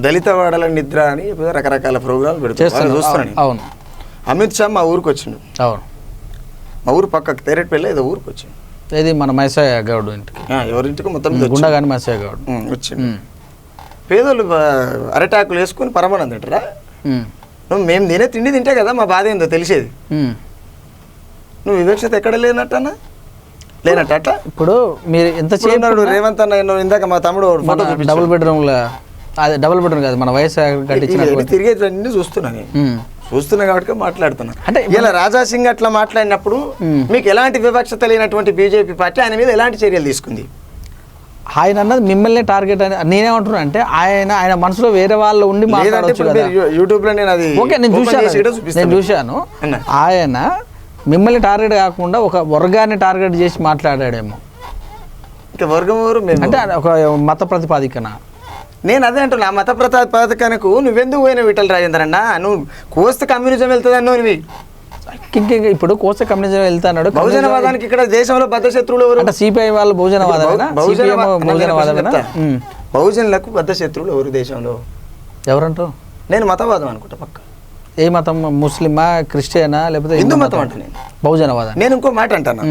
దళిత వాడల నిద్ర అని రకరకాల ప్రోగ్రాంలు పెడుతున్నారు చూస్తున్నాను. అవును. అమిత్ షా మా ఊరికి వచ్చిండు. అవును. మా ఊరు పక్కకు తేరేట్పల్లి ఏదో ఊరికి వచ్చిండు. ఏది మన మైసయ్య గౌడ్ ఇంటికి, ఎవరింటికి మొత్తం గుండగాని మైసయ్య గౌడ్ వచ్చిండు. పేదోళ్ళు అరటాకులు వేసుకుని పరమానంద తింటారా? నువ్వు మేము తినే తిండి తింటే కదా మా బాధ ఏందో తెలిసేది. నువ్వు వివక్షత ఎక్కడ లేనట్టనా? లేనట్ట అట్లా. ఇప్పుడు మీరు ఎంత చేయన్నాడు రేవంత్ అన్న, ఇందాక మా తమ్ముడు ఫోటో డబుల్ బెడ్రూమ్లో, అదే డబుల్ బెడ్రూమ్ కాదు మన వయసు తిరిగేటన్నీ చూస్తున్నాను, చూస్తున్నా కాబట్టి మాట్లాడుతున్నా. అంటే ఇలా రాజాసింగ్ అట్లా మాట్లాడినప్పుడు మీకు ఎలాంటి వివక్షత లేనటువంటి బీజేపీ పార్టీ ఆయన మీద ఎలాంటి చర్యలు తీసుకుంది? ఆయన అన్నది మిమ్మల్ని టార్గెట్ అని నేనేమంటున్నా అంటే ఆయన మనసులో వేరే వాళ్ళు ఉండి మాట్లాడవచ్చు కదా. యూట్యూబ్ లో నేను అది ఓకే నేను చూశాను. ఆయన మిమ్మల్ని టార్గెట్ కాకుండా ఒక వర్గాన్ని టార్గెట్ చేసి మాట్లాడాడేమో. ఇంకా వర్గం ఎవరు? అంటే ఒక మత ప్రతిపాదికన. నేను అదే అంటున్నా, ఆ మత ప్రతిపాదికనకు నువ్వెందుకు పోయిన విఠల్ రాజేంద్ర అన్న? నువ్వు కోస్త కమ్యూనిజం వెళ్తుందన్నో నువ్వు. ఇప్పుడు కోస్త కమ్యూనిజం వెళ్తాడు. బహుజనవాదానికి ఇక్కడ దేశంలో బద్ధశత్రువులు ఎవరు? అంటే సిపిఐ వాళ్ళు బహుజనవాదం. బహుజనులకు బద్ధశత్రువులు ఎవరు దేశంలో? ఎవరంటారు? నేను మతవాదం అనుకుంటా పక్క. ఏ మతం? ముస్లిమా, క్రిస్టియనా, లేకపోతే హిందూ మతం అంటే నేను బహుజనవాదం. నేను ఇంకో మాట అంటాను,